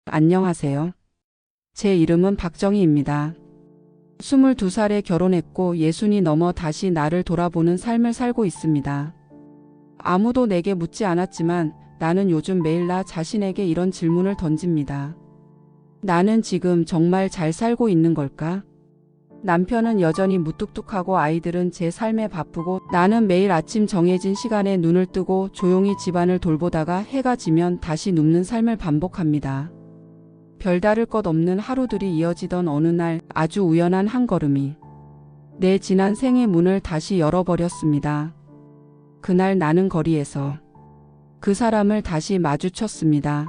안녕하세요. 제 이름은 박정희입니다. 22살에 결혼했고 60이 넘어 다시 나를 돌아보는 삶을 살고 있습니다. 아무도 내게 묻지 않았지만 나는 요즘 매일 나 자신에게 이런 질문을 던집니다. 나는 지금 정말 잘 살고 있는 걸까? 남편은 여전히 무뚝뚝하고 아이들은 제 삶에 바쁘고 나는 매일 아침 정해진 시간에 눈을 뜨고 조용히 집안을 돌보다가 해가 지면 다시 눕는 삶을 반복합니다. 별다를 것 없는 하루들이 이어지던 어느 날 아주 우연한 한 걸음이 내 지난 생의 문을 다시 열어버렸습니다. 그날 나는 거리에서 그 사람을 다시 마주쳤습니다.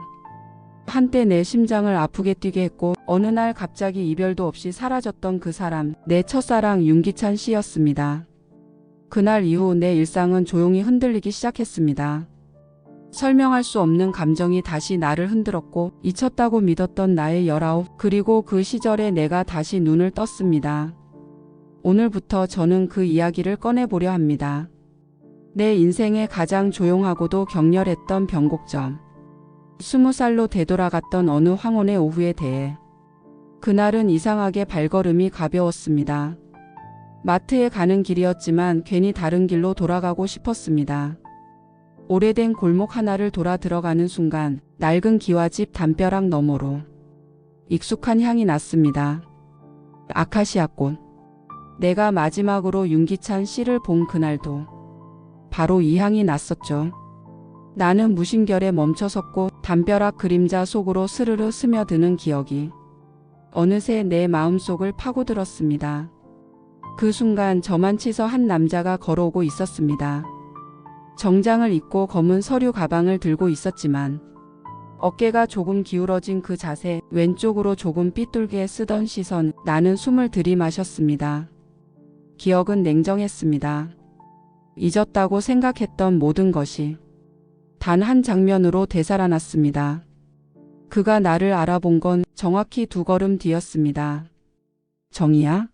한때 내 심장을 아프게 뛰게 했고 어느 날 갑자기 이별도 없이 사라졌던 그 사람, 내 첫사랑 윤기찬 씨였습니다. 그날 이후 내 일상은 조용히 흔들리기 시작했습니다. 설명할 수 없는 감정이 다시 나를 흔들었고 잊혔다고 믿었던 나의 19, 그리고 그 시절에 내가 다시 눈을 떴습니다. 오늘부터 저는 그 이야기를 꺼내보려 합니다. 내 인생의 가장 조용하고도 격렬했던 변곡점. 20살로 되돌아갔던 어느 황혼의 오후에 대해. 그날은 이상하게 발걸음이 가벼웠습니다. 마트에 가는 길이었지만 괜히 다른 길로 돌아가고 싶었습니다. 오래된 골목 하나를 돌아 들어가는 순간 낡은 기와집 담벼락 너머로 익숙한 향이 났습니다. 아카시아꽃. 내가 마지막으로 윤기찬 씨를 본 그날도 바로 이 향이 났었죠. 나는 무심결에 멈춰섰고 담벼락 그림자 속으로 스르르 스며드는 기억이 어느새 내 마음속을 파고들었습니다. 그 순간 저만 치서 한 남자가 걸어오고 있었습니다. 정장을 입고 검은 서류 가방을 들고 있었지만 어깨가 조금 기울어진 그 자세, 왼쪽으로 조금 삐뚤게 쓰던 시선, 나는 숨을 들이마셨습니다. 기억은 냉정했습니다. 잊었다고 생각했던 모든 것이 단 한 장면으로 되살아났습니다. 그가 나를 알아본 건 정확히 2걸음 뒤였습니다. 정희야?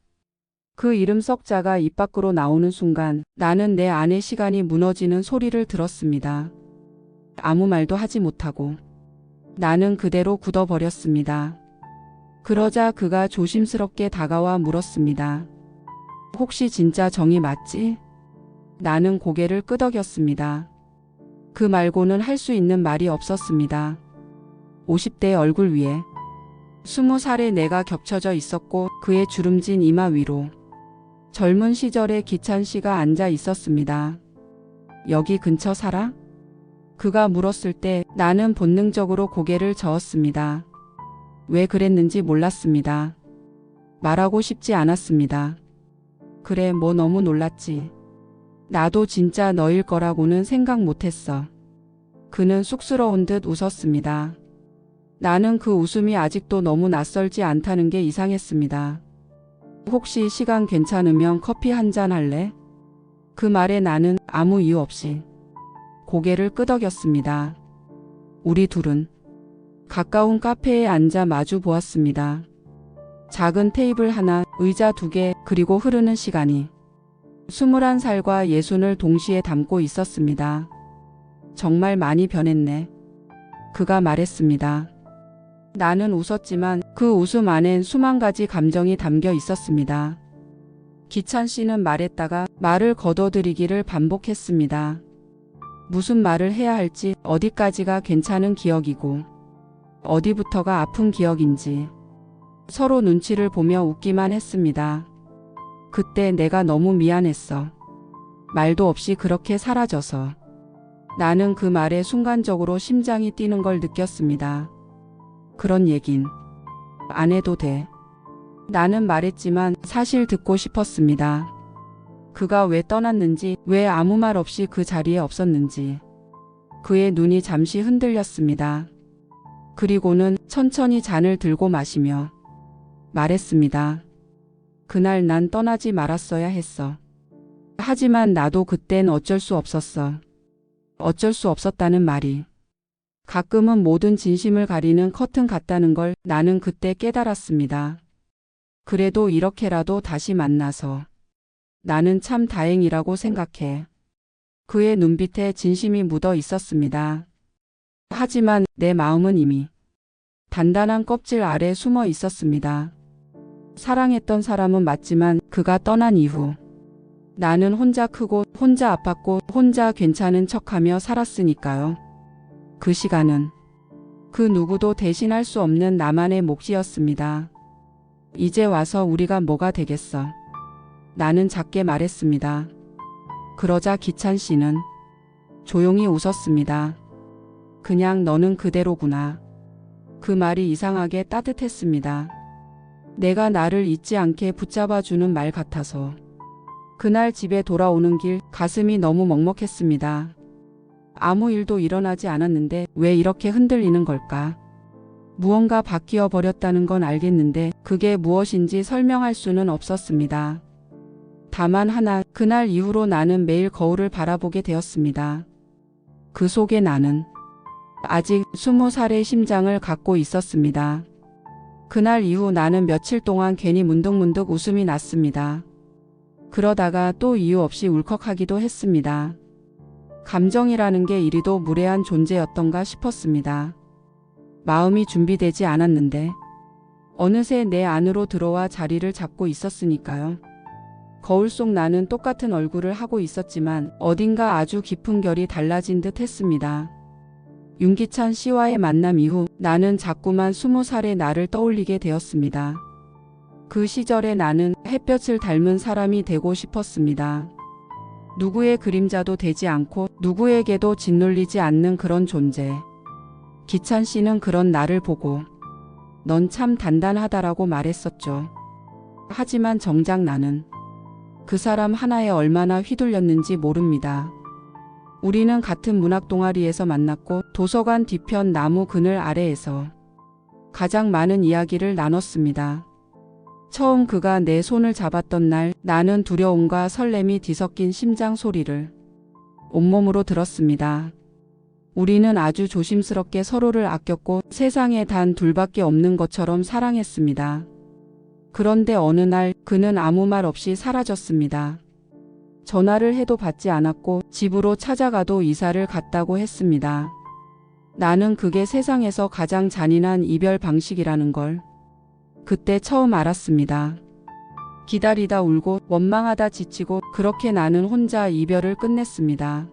그 이름 석자가 입 밖으로 나오는 순간 나는 내 안의 시간이 무너지는 소리를 들었습니다. 아무 말도 하지 못하고 나는 그대로 굳어버렸습니다. 그러자 그가 조심스럽게 다가와 물었습니다. 혹시 진짜 정희 맞지? 나는 고개를 끄덕였습니다. 그 말고는 할 수 있는 말이 없었습니다. 50대 얼굴 위에 20살의 내가 겹쳐져 있었고 그의 주름진 이마 위로 젊은 시절의 기찬 씨가 앉아 있었습니다. 여기 근처 살아? 그가 물었을 때 나는 본능적으로 고개를 저었습니다. 왜 그랬는지 몰랐습니다. 말하고 싶지 않았습니다. 그래, 뭐 너무 놀랐지. 나도 진짜 너일 거라고는 생각 못했어. 그는 쑥스러운 듯 웃었습니다. 나는 그 웃음이 아직도 너무 낯설지 않다는 게 이상했습니다. 혹시 시간 괜찮으면 커피 한잔 할래? 그 말에 나는 아무 이유 없이 고개를 끄덕였습니다. 우리 둘은 가까운 카페에 앉아 마주 보았습니다. 작은 테이블 하나, 의자 2개, 그리고 흐르는 시간이 21살과 60을 동시에 담고 있었습니다. 정말 많이 변했네. 그가 말했습니다. 나는 웃었지만 그 웃음 안엔 수만 가지 감정이 담겨 있었습니다. 기찬 씨는 말했다가 말을 거둬들이기를 반복했습니다. 무슨 말을 해야 할지, 어디까지가 괜찮은 기억이고 어디부터가 아픈 기억인지 서로 눈치를 보며 웃기만 했습니다. 그때 내가 너무 미안했어. 말도 없이 그렇게 사라져서. 나는 그 말에 순간적으로 심장이 뛰는 걸 느꼈습니다. 그런 얘긴 안 해도 돼. 나는 말했지만 사실 듣고 싶었습니다. 그가 왜 떠났는지, 왜 아무 말 없이 그 자리에 없었는지. 그의 눈이 잠시 흔들렸습니다. 그리고는 천천히 잔을 들고 마시며 말했습니다. 그날 난 떠나지 말았어야 했어. 하지만 나도 그땐 어쩔 수 없었어. 어쩔 수 없었다는 말이 가끔은 모든 진심을 가리는 커튼 같다는 걸 나는 그때 깨달았습니다. 그래도 이렇게라도 다시 만나서 나는 참 다행이라고 생각해. 그의 눈빛에 진심이 묻어 있었습니다. 하지만 내 마음은 이미 단단한 껍질 아래 숨어 있었습니다. 사랑했던 사람은 맞지만 그가 떠난 이후 나는 혼자 크고 혼자 아팠고 혼자 괜찮은 척하며 살았으니까요. 그 시간은 그 누구도 대신할 수 없는 나만의 몫이었습니다. 이제 와서 우리가 뭐가 되겠어? 나는 작게 말했습니다. 그러자 기찬 씨는 조용히 웃었습니다. 그냥 너는 그대로구나. 그 말이 이상하게 따뜻했습니다. 내가 나를 잊지 않게 붙잡아주는 말 같아서. 그날 집에 돌아오는 길 가슴이 너무 먹먹했습니다. 아무 일도 일어나지 않았는데 왜 이렇게 흔들리는 걸까? 무언가 바뀌어 버렸다는 건 알겠는데 그게 무엇인지 설명할 수는 없었습니다. 다만 하나, 그날 이후로 나는 매일 거울을 바라보게 되었습니다. 그 속에 나는 아직 20살의 심장을 갖고 있었습니다. 그날 이후 나는 며칠 동안 괜히 문득문득 웃음이 났습니다. 그러다가 또 이유 없이 울컥하기도 했습니다. 감정이라는 게 이리도 무례한 존재였던가 싶었습니다. 마음이 준비되지 않았는데 어느새 내 안으로 들어와 자리를 잡고 있었으니까요. 거울 속 나는 똑같은 얼굴을 하고 있었지만 어딘가 아주 깊은 결이 달라진 듯 했습니다. 윤기찬 씨와의 만남 이후 나는 자꾸만 20살의 나를 떠올리게 되었습니다. 그 시절의 나는 햇볕을 닮은 사람이 되고 싶었습니다. 누구의 그림자도 되지 않고 누구에게도 짓눌리지 않는 그런 존재. 기찬 씨는 그런 나를 보고 넌 참 단단하다라고 말했었죠. 하지만 정작 나는 그 사람 하나에 얼마나 휘둘렸는지 모릅니다. 우리는 같은 문학 동아리에서 만났고 도서관 뒤편 나무 그늘 아래에서 가장 많은 이야기를 나눴습니다. 처음 그가 내 손을 잡았던 날 나는 두려움과 설렘이 뒤섞인 심장 소리를 온몸으로 들었습니다. 우리는 아주 조심스럽게 서로를 아꼈고 세상에 단 둘밖에 없는 것처럼 사랑했습니다. 그런데 어느 날 그는 아무 말 없이 사라졌습니다. 전화를 해도 받지 않았고 집으로 찾아가도 이사를 갔다고 했습니다. 나는 그게 세상에서 가장 잔인한 이별 방식이라는 걸 그때 처음 알았습니다. 기다리다 울고 원망하다 지치고 그렇게 나는 혼자 이별을 끝냈습니다.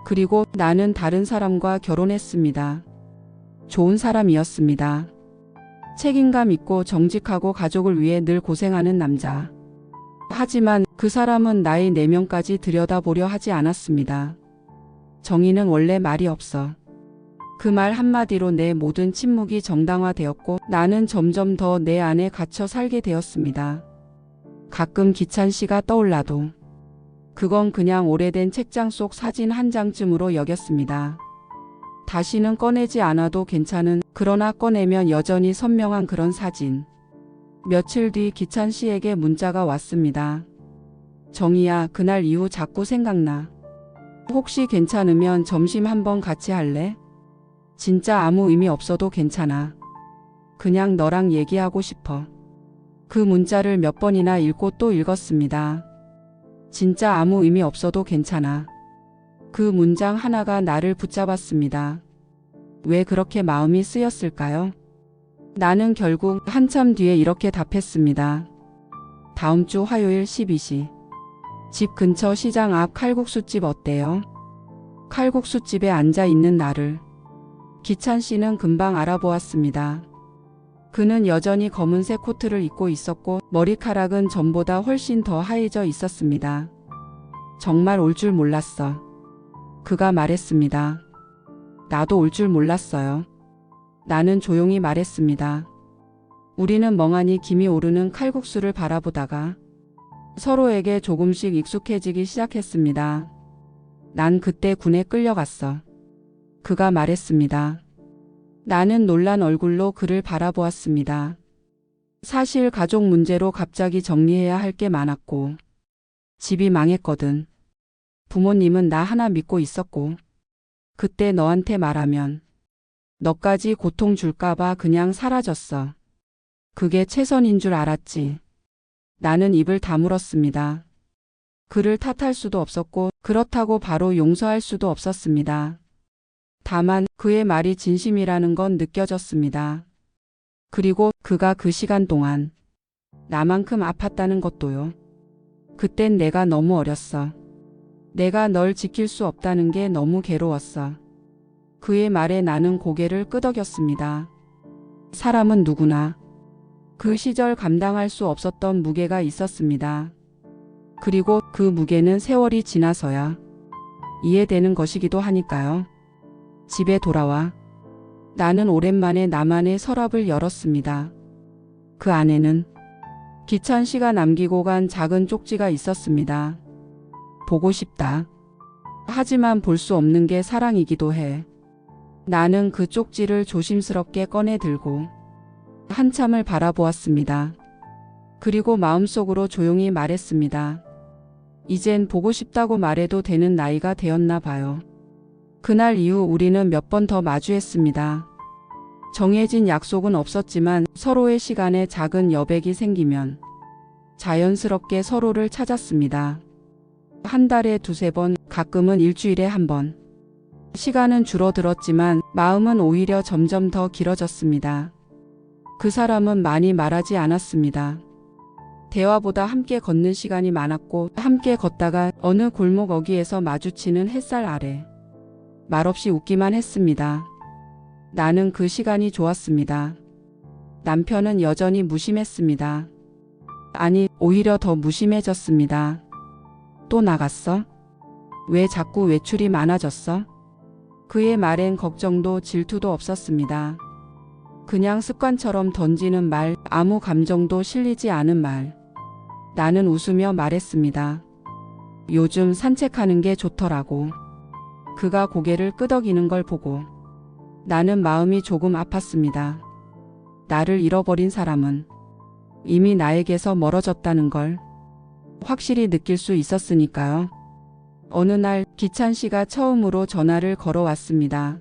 그리고 나는 다른 사람과 결혼했습니다. 좋은 사람이었습니다. 책임감 있고 정직하고 가족을 위해 늘 고생하는 남자. 하지만 그 사람은 나의 내면까지 들여다보려 하지 않았습니다. 정의는 원래 말이 없어. 그 말 한마디로 내 모든 침묵이 정당화되었고 나는 점점 더 내 안에 갇혀 살게 되었습니다. 가끔 기찬 씨가 떠올라도 그건 그냥 오래된 책장 속 사진 한 장쯤으로 여겼습니다. 다시는 꺼내지 않아도 괜찮은, 그러나 꺼내면 여전히 선명한 그런 사진. 며칠 뒤 기찬 씨에게 문자가 왔습니다. 정희야, 그날 이후 자꾸 생각나. 혹시 괜찮으면 점심 한번 같이 할래? 진짜 아무 의미 없어도 괜찮아. 그냥 너랑 얘기하고 싶어. 그 문자를 몇 번이나 읽고 또 읽었습니다. 진짜 아무 의미 없어도 괜찮아. 그 문장 하나가 나를 붙잡았습니다. 왜 그렇게 마음이 쓰였을까요? 나는 결국 한참 뒤에 이렇게 답했습니다. 다음 주 화요일 12시. 집 근처 시장 앞 칼국수집 어때요? 칼국수집에 앉아 있는 나를 기찬 씨는 금방 알아보았습니다. 그는 여전히 검은색 코트를 입고 있었고 머리카락은 전보다 훨씬 더 하얘져 있었습니다. 정말 올 줄 몰랐어. 그가 말했습니다. 나도 올 줄 몰랐어요. 나는 조용히 말했습니다. 우리는 멍하니 김이 오르는 칼국수를 바라보다가 서로에게 조금씩 익숙해지기 시작했습니다. 난 그때 군에 끌려갔어. 그가 말했습니다. 나는 놀란 얼굴로 그를 바라보았습니다. 사실 가족 문제로 갑자기 정리해야 할 게 많았고 집이 망했거든. 부모님은 나 하나 믿고 있었고 그때 너한테 말하면 너까지 고통 줄까봐 그냥 사라졌어. 그게 최선인 줄 알았지. 나는 입을 다물었습니다. 그를 탓할 수도 없었고 그렇다고 바로 용서할 수도 없었습니다. 다만 그의 말이 진심이라는 건 느껴졌습니다. 그리고 그가 그 시간 동안 나만큼 아팠다는 것도요. 그땐 내가 너무 어렸어. 내가 널 지킬 수 없다는 게 너무 괴로웠어. 그의 말에 나는 고개를 끄덕였습니다. 사람은 누구나 그 시절 감당할 수 없었던 무게가 있었습니다. 그리고 그 무게는 세월이 지나서야 이해되는 것이기도 하니까요. 집에 돌아와 나는 오랜만에 나만의 서랍을 열었습니다. 그 안에는 기찬 씨가 남기고 간 작은 쪽지가 있었습니다. 보고 싶다. 하지만 볼 수 없는 게 사랑이기도 해. 나는 그 쪽지를 조심스럽게 꺼내 들고 한참을 바라보았습니다. 그리고 마음속으로 조용히 말했습니다. 이젠 보고 싶다고 말해도 되는 나이가 되었나 봐요. 그날 이후 우리는 몇 번 더 마주했습니다. 정해진 약속은 없었지만 서로의 시간에 작은 여백이 생기면 자연스럽게 서로를 찾았습니다. 한 달에 두세 번, 가끔은 일주일에 한 번. 시간은 줄어들었지만 마음은 오히려 점점 더 길어졌습니다. 그 사람은 많이 말하지 않았습니다. 대화보다 함께 걷는 시간이 많았고 함께 걷다가 어느 골목 어귀에서 마주치는 햇살 아래 말없이 웃기만 했습니다. 나는 그 시간이 좋았습니다. 남편은 여전히 무심했습니다. 아니, 오히려 더 무심해졌습니다. 또 나갔어? 왜 자꾸 외출이 많아졌어? 그의 말엔 걱정도 질투도 없었습니다. 그냥 습관처럼 던지는 말, 아무 감정도 실리지 않은 말. 나는 웃으며 말했습니다. 요즘 산책하는 게 좋더라고. 그가 고개를 끄덕이는 걸 보고 나는 마음이 조금 아팠습니다. 나를 잃어버린 사람은 이미 나에게서 멀어졌다는 걸 확실히 느낄 수 있었으니까요. 어느 날 기찬 씨가 처음으로 전화를 걸어왔습니다.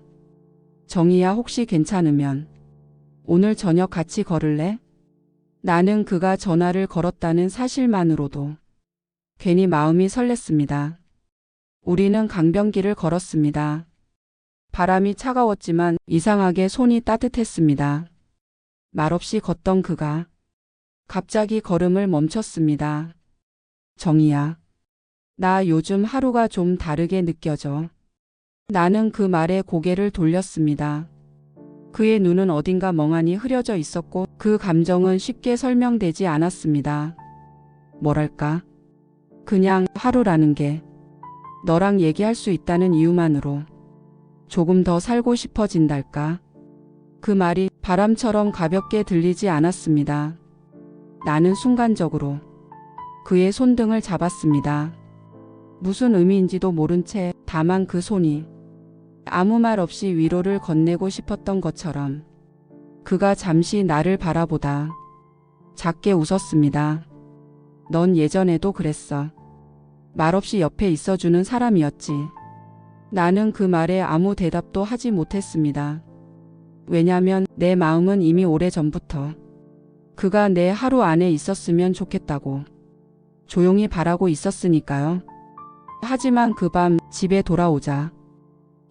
정희야, 혹시 괜찮으면 오늘 저녁 같이 걸을래? 나는 그가 전화를 걸었다는 사실만으로도 괜히 마음이 설렜습니다. 우리는 강변길을 걸었습니다. 바람이 차가웠지만 이상하게 손이 따뜻했습니다. 말없이 걷던 그가 갑자기 걸음을 멈췄습니다. 정희야, 나 요즘 하루가 좀 다르게 느껴져. 나는 그 말에 고개를 돌렸습니다. 그의 눈은 어딘가 멍하니 흐려져 있었고 그 감정은 쉽게 설명되지 않았습니다. 뭐랄까? 그냥 하루라는 게 너랑 얘기할 수 있다는 이유만으로 조금 더 살고 싶어진달까? 그 말이 바람처럼 가볍게 들리지 않았습니다. 나는 순간적으로 그의 손등을 잡았습니다. 무슨 의미인지도 모른 채 다만 그 손이 아무 말 없이 위로를 건네고 싶었던 것처럼 그가 잠시 나를 바라보다 작게 웃었습니다. 넌 예전에도 그랬어. 말없이 옆에 있어주는 사람이었지. 나는 그 말에 아무 대답도 하지 못했습니다. 왜냐면 내 마음은 이미 오래전부터 그가 내 하루 안에 있었으면 좋겠다고 조용히 바라고 있었으니까요. 하지만 그 밤 집에 돌아오자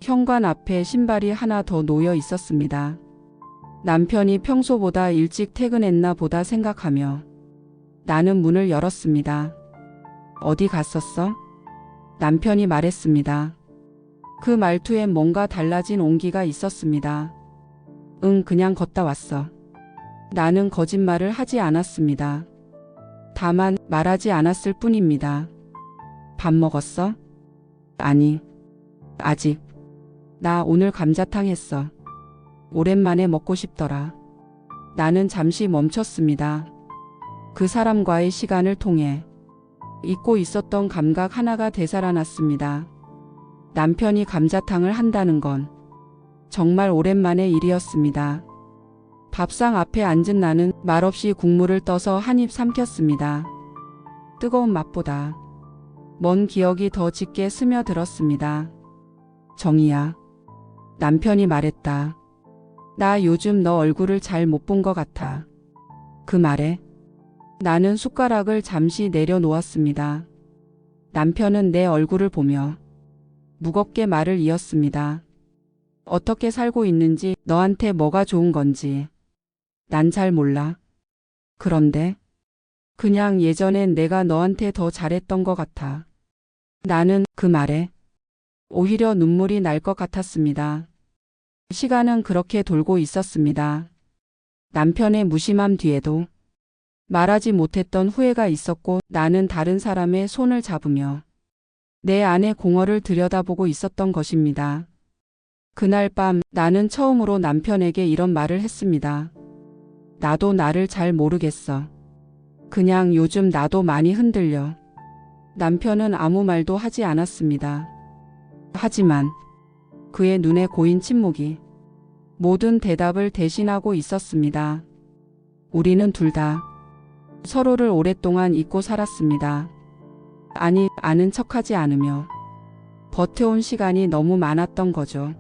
현관 앞에 신발이 하나 더 놓여 있었습니다. 남편이 평소보다 일찍 퇴근했나 보다 생각하며 나는 문을 열었습니다. 어디 갔었어? 남편이 말했습니다. 그 말투엔 뭔가 달라진 온기가 있었습니다. 응, 그냥 걷다 왔어. 나는 거짓말을 하지 않았습니다. 다만 말하지 않았을 뿐입니다. 밥 먹었어? 아니, 아직. 나 오늘 감자탕 했어. 오랜만에 먹고 싶더라. 나는 잠시 멈췄습니다. 그 사람과의 시간을 통해 잊고 있었던 감각 하나가 되살아났습니다. 남편이 감자탕을 한다는 건 정말 오랜만의 일이었습니다. 밥상 앞에 앉은 나는 말없이 국물을 떠서 한 입 삼켰습니다. 뜨거운 맛보다 먼 기억이 더 짙게 스며들었습니다. 정희야, 남편이 말했다. 나 요즘 너 얼굴을 잘 못 본 것 같아. 그 말에 나는 숟가락을 잠시 내려놓았습니다. 남편은 내 얼굴을 보며 무겁게 말을 이었습니다. 어떻게 살고 있는지, 너한테 뭐가 좋은 건지. 난 잘 몰라. 그런데 그냥 예전엔 내가 너한테 더 잘했던 것 같아. 나는 그 말에 오히려 눈물이 날 것 같았습니다. 시간은 그렇게 돌고 있었습니다. 남편의 무심함 뒤에도 말하지 못했던 후회가 있었고 나는 다른 사람의 손을 잡으며 내 안의 공허를 들여다보고 있었던 것입니다. 그날 밤 나는 처음으로 남편에게 이런 말을 했습니다. 나도 나를 잘 모르겠어. 그냥 요즘 나도 많이 흔들려. 남편은 아무 말도 하지 않았습니다. 하지만 그의 눈에 고인 침묵이 모든 대답을 대신하고 있었습니다. 우리는 둘 다 서로를 오랫동안 잊고 살았습니다. 아니, 아는 척하지 않으며 버텨온 시간이 너무 많았던 거죠.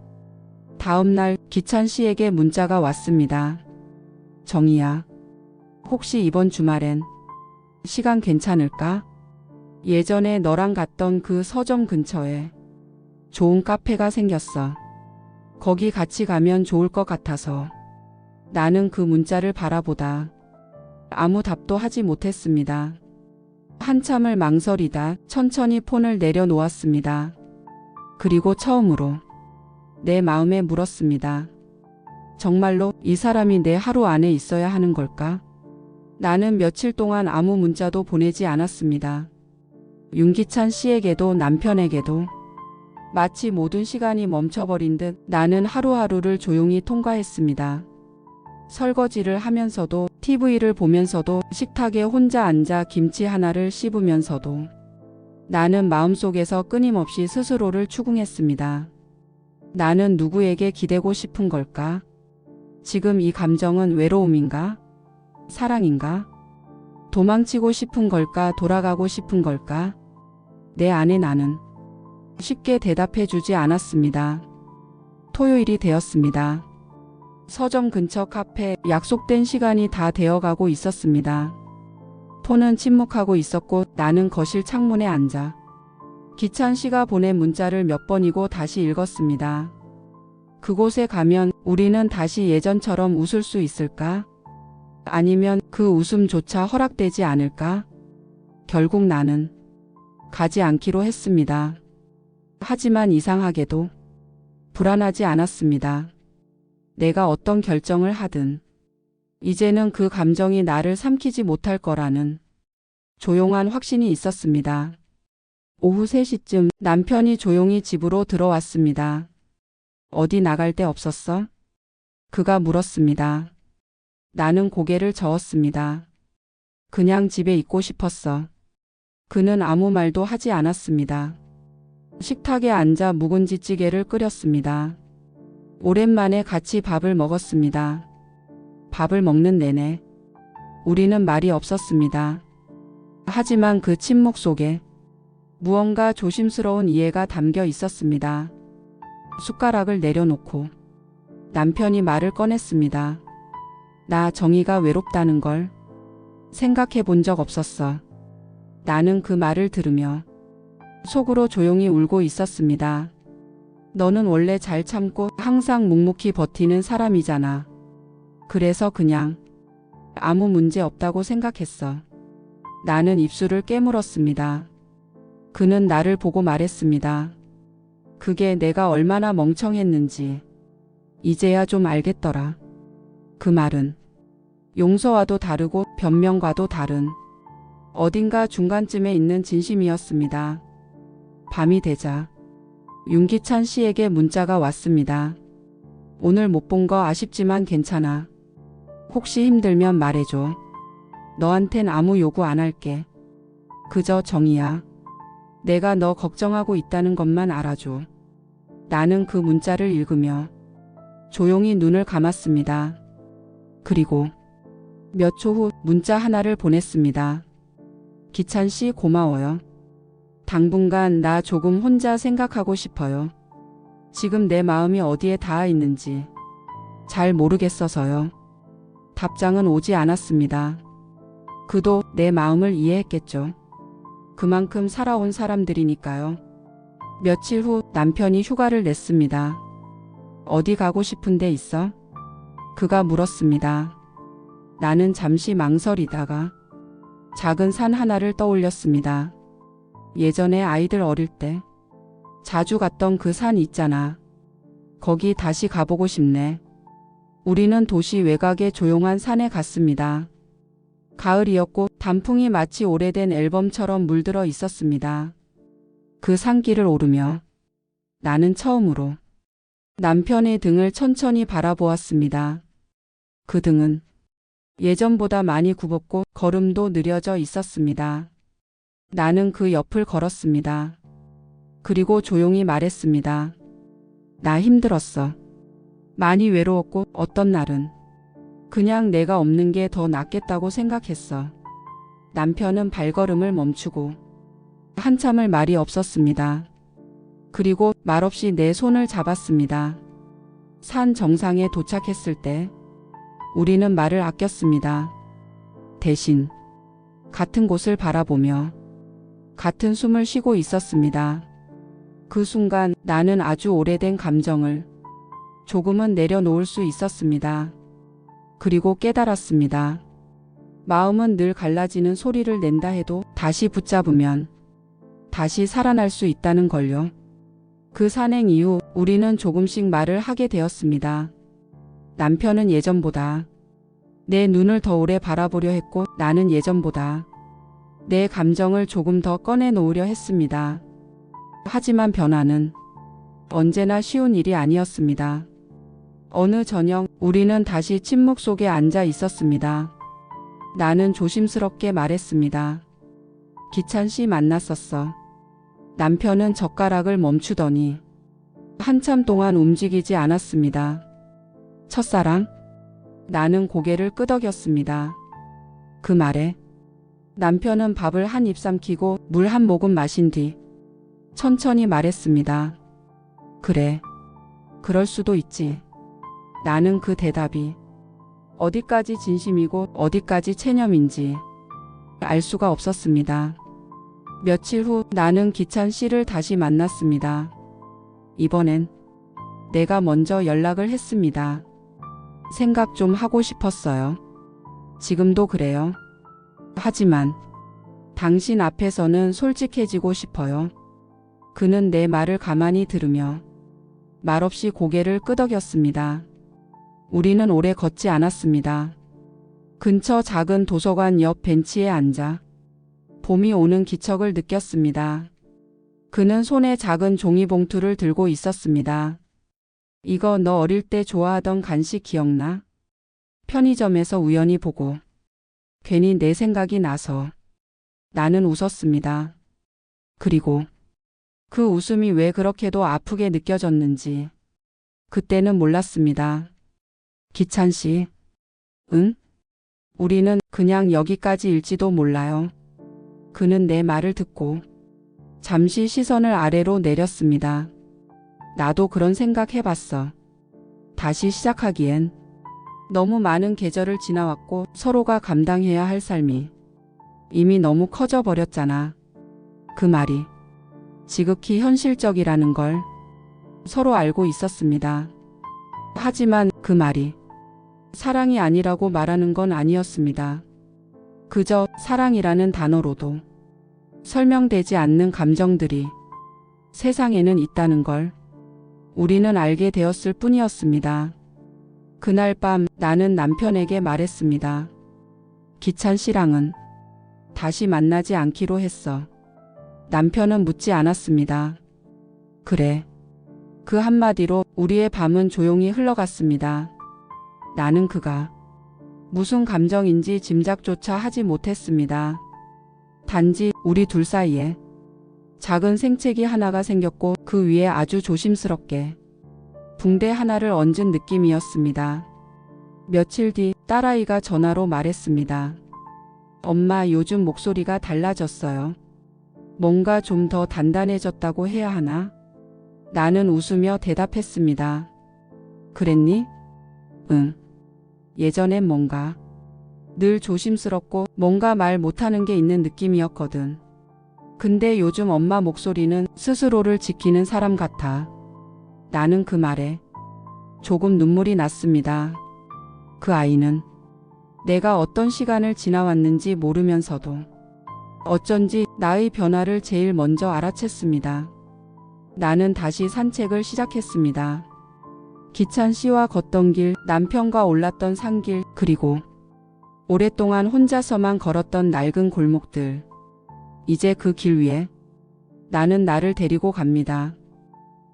다음 날 기찬 씨에게 문자가 왔습니다. 정희야, 혹시 이번 주말엔 시간 괜찮을까? 예전에 너랑 갔던 그 서점 근처에 좋은 카페가 생겼어. 거기 같이 가면 좋을 것 같아서. 나는 그 문자를 바라보다 아무 답도 하지 못했습니다. 한참을 망설이다 천천히 폰을 내려놓았습니다. 그리고 처음으로 내 마음에 물었습니다. 정말로 이 사람이 내 하루 안에 있어야 하는 걸까? 나는 며칠 동안 아무 문자도 보내지 않았습니다. 윤기찬 씨에게도 남편에게도 마치 모든 시간이 멈춰버린 듯 나는 하루하루를 조용히 통과했습니다. 설거지를 하면서도 TV를 보면서도 식탁에 혼자 앉아 김치 하나를 씹으면서도 나는 마음속에서 끊임없이 스스로를 추궁했습니다. 나는 누구에게 기대고 싶은 걸까? 지금 이 감정은 외로움인가? 사랑인가? 도망치고 싶은 걸까? 돌아가고 싶은 걸까? 내 안에 나는 쉽게 대답해 주지 않았습니다. 토요일이 되었습니다. 서점 근처 카페 약속된 시간이 다 되어가고 있었습니다. 폰은 침묵하고 있었고 나는 거실 창문에 앉아 기찬 씨가 보낸 문자를 몇 번이고 다시 읽었습니다. 그곳에 가면 우리는 다시 예전처럼 웃을 수 있을까? 아니면 그 웃음조차 허락되지 않을까? 결국 나는 가지 않기로 했습니다. 하지만 이상하게도 불안하지 않았습니다. 내가 어떤 결정을 하든 이제는 그 감정이 나를 삼키지 못할 거라는 조용한 확신이 있었습니다. 오후 3시쯤 남편이 조용히 집으로 들어왔습니다. 어디 나갈 데 없었어? 그가 물었습니다. 나는 고개를 저었습니다. 그냥 집에 있고 싶었어. 그는 아무 말도 하지 않았습니다. 식탁에 앉아 묵은지 찌개를 끓였습니다. 오랜만에 같이 밥을 먹었습니다. 밥을 먹는 내내 우리는 말이 없었습니다. 하지만 그 침묵 속에 무언가 조심스러운 이해가 담겨 있었습니다. 숟가락을 내려놓고 남편이 말을 꺼냈습니다. 나 정희가 외롭다는 걸 생각해 본 적 없었어. 나는 그 말을 들으며 속으로 조용히 울고 있었습니다. 너는 원래 잘 참고 항상 묵묵히 버티는 사람이잖아. 그래서 그냥 아무 문제 없다고 생각했어. 나는 입술을 깨물었습니다. 그는 나를 보고 말했습니다. 그게 내가 얼마나 멍청했는지 이제야 좀 알겠더라. 그 말은 용서와도 다르고 변명과도 다른 어딘가 중간쯤에 있는 진심이었습니다. 밤이 되자 윤기찬 씨에게 문자가 왔습니다. 오늘 못 본 거 아쉽지만 괜찮아. 혹시 힘들면 말해줘. 너한텐 아무 요구 안 할게. 그저 정희야. 내가 너 걱정하고 있다는 것만 알아줘. 나는 그 문자를 읽으며 조용히 눈을 감았습니다. 그리고 몇 초 후 문자 하나를 보냈습니다. 기찬 씨 고마워요. 당분간 나 조금 혼자 생각하고 싶어요. 지금 내 마음이 어디에 닿아 있는지 잘 모르겠어서요. 답장은 오지 않았습니다. 그도 내 마음을 이해했겠죠. 그만큼 살아온 사람들이니까요. 며칠 후 남편이 휴가를 냈습니다. 어디 가고 싶은 데 있어? 그가 물었습니다. 나는 잠시 망설이다가 작은 산 하나를 떠올렸습니다. 예전에 아이들 어릴 때 자주 갔던 그 산 있잖아. 거기 다시 가보고 싶네. 우리는 도시 외곽의 조용한 산에 갔습니다. 가을이었고 단풍이 마치 오래된 앨범처럼 물들어 있었습니다. 그 산길을 오르며 나는 처음으로 남편의 등을 천천히 바라보았습니다. 그 등은 예전보다 많이 굽었고 걸음도 느려져 있었습니다. 나는 그 옆을 걸었습니다. 그리고 조용히 말했습니다. 나 힘들었어. 많이 외로웠고 어떤 날은 그냥 내가 없는 게 더 낫겠다고 생각했어. 남편은 발걸음을 멈추고 한참을 말이 없었습니다. 그리고 말없이 내 손을 잡았습니다. 산 정상에 도착했을 때 우리는 말을 아꼈습니다. 대신 같은 곳을 바라보며 같은 숨을 쉬고 있었습니다. 그 순간 나는 아주 오래된 감정을 조금은 내려놓을 수 있었습니다. 그리고 깨달았습니다. 마음은 늘 갈라지는 소리를 낸다 해도 다시 붙잡으면 다시 살아날 수 있다는 걸요. 그 산행 이후 우리는 조금씩 말을 하게 되었습니다. 남편은 예전보다 내 눈을 더 오래 바라보려 했고 나는 예전보다 내 감정을 조금 더 꺼내놓으려 했습니다. 하지만 변화는 언제나 쉬운 일이 아니었습니다. 어느 저녁 우리는 다시 침묵 속에 앉아 있었습니다. 나는 조심스럽게 말했습니다. 기찬 씨 만났었어. 남편은 젓가락을 멈추더니 한참 동안 움직이지 않았습니다. 첫사랑? 나는 고개를 끄덕였습니다. 그 말에 남편은 밥을 한 입 삼키고 물 한 모금 마신 뒤 천천히 말했습니다. 그래, 그럴 수도 있지. 나는 그 대답이 어디까지 진심이고 어디까지 체념인지 알 수가 없었습니다. 며칠 후 나는 기찬 씨를 다시 만났습니다. 이번엔 내가 먼저 연락을 했습니다. 생각 좀 하고 싶었어요. 지금도 그래요. 하지만 당신 앞에서는 솔직해지고 싶어요. 그는 내 말을 가만히 들으며 말없이 고개를 끄덕였습니다. 우리는 오래 걷지 않았습니다. 근처 작은 도서관 옆 벤치에 앉아 봄이 오는 기척을 느꼈습니다. 그는 손에 작은 종이봉투를 들고 있었습니다. 이거 너 어릴 때 좋아하던 간식 기억나? 편의점에서 우연히 보고 괜히 내 생각이 나서 나는 웃었습니다. 그리고 그 웃음이 왜 그렇게도 아프게 느껴졌는지 그때는 몰랐습니다. 기찬 씨, 응? 우리는 그냥 여기까지일지도 몰라요. 그는 내 말을 듣고 잠시 시선을 아래로 내렸습니다. 나도 그런 생각 해봤어. 다시 시작하기엔 너무 많은 계절을 지나왔고 서로가 감당해야 할 삶이 이미 너무 커져 버렸잖아. 그 말이 지극히 현실적이라는 걸 서로 알고 있었습니다. 하지만 그 말이 사랑이 아니라고 말하는 건 아니었습니다. 그저 사랑이라는 단어로도 설명되지 않는 감정들이 세상에는 있다는 걸 우리는 알게 되었을 뿐이었습니다. 그날 밤 나는 남편에게 말했습니다. 기찬 씨랑은 다시 만나지 않기로 했어. 남편은 묻지 않았습니다. 그래. 그 한마디로 우리의 밤은 조용히 흘러갔습니다. 나는 그가 무슨 감정인지 짐작조차 하지 못했습니다. 단지 우리 둘 사이에 작은 생채기 하나가 생겼고 그 위에 아주 조심스럽게 붕대 하나를 얹은 느낌이었습니다. 며칠 뒤 딸아이가 전화로 말했습니다. 엄마, 요즘 목소리가 달라졌어요. 뭔가 좀 더 단단해졌다고 해야 하나? 나는 웃으며 대답했습니다. 그랬니? 응. 예전엔 뭔가 늘 조심스럽고 뭔가 말 못하는 게 있는 느낌이었거든. 근데 요즘 엄마 목소리는 스스로를 지키는 사람 같아. 나는 그 말에 조금 눈물이 났습니다. 그 아이는 내가 어떤 시간을 지나왔는지 모르면서도 어쩐지 나의 변화를 제일 먼저 알아챘습니다. 나는 다시 산책을 시작했습니다. 기찬 씨와 걷던 길, 남편과 올랐던 산길, 그리고 오랫동안 혼자서만 걸었던 낡은 골목들. 이제 그 길 위에 나는 나를 데리고 갑니다.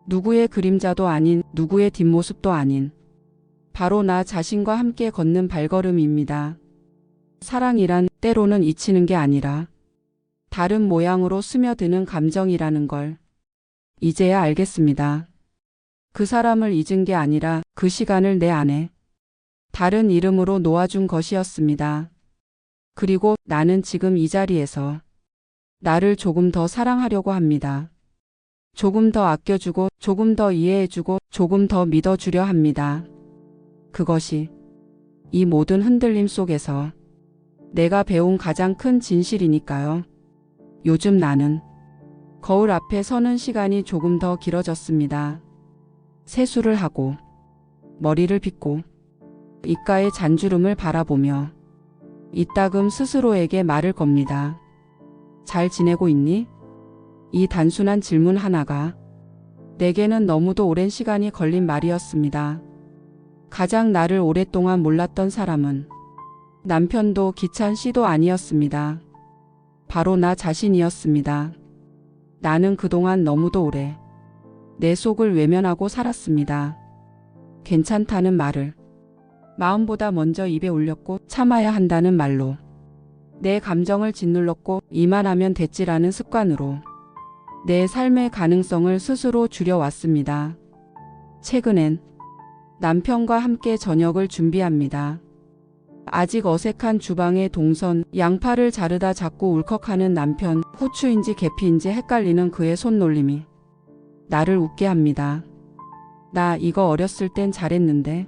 누구의 그림자도 아닌, 누구의 뒷모습도 아닌, 바로 나 자신과 함께 걷는 발걸음입니다. 사랑이란 때로는 잊히는 게 아니라 다른 모양으로 스며드는 감정이라는 걸 이제야 알겠습니다. 그 사람을 잊은 게 아니라 그 시간을 내 안에 다른 이름으로 놓아준 것이었습니다. 그리고 나는 지금 이 자리에서 나를 조금 더 사랑하려고 합니다. 조금 더 아껴주고, 조금 더 이해해주고, 조금 더 믿어주려 합니다. 그것이 이 모든 흔들림 속에서 내가 배운 가장 큰 진실이니까요. 요즘 나는 거울 앞에 서는 시간이 조금 더 길어졌습니다. 세수를 하고 머리를 빗고 입가의 잔주름을 바라보며 이따금 스스로에게 말을 겁니다. 잘 지내고 있니? 이 단순한 질문 하나가 내게는 너무도 오랜 시간이 걸린 말이었습니다. 가장 나를 오랫동안 몰랐던 사람은 남편도 기찬 씨도 아니었습니다. 바로 나 자신이었습니다. 나는 그동안 너무도 오래 내 속을 외면하고 살았습니다. 괜찮다는 말을 마음보다 먼저 입에 올렸고 참아야 한다는 말로 내 감정을 짓눌렀고 이만하면 됐지라는 습관으로 내 삶의 가능성을 스스로 줄여왔습니다. 최근엔 남편과 함께 저녁을 준비합니다. 아직 어색한 주방의 동선, 양파를 자르다 자꾸 울컥하는 남편, 후추인지 계피인지 헷갈리는 그의 손놀림이 나를 웃게 합니다. 나 이거 어렸을 땐 잘했는데.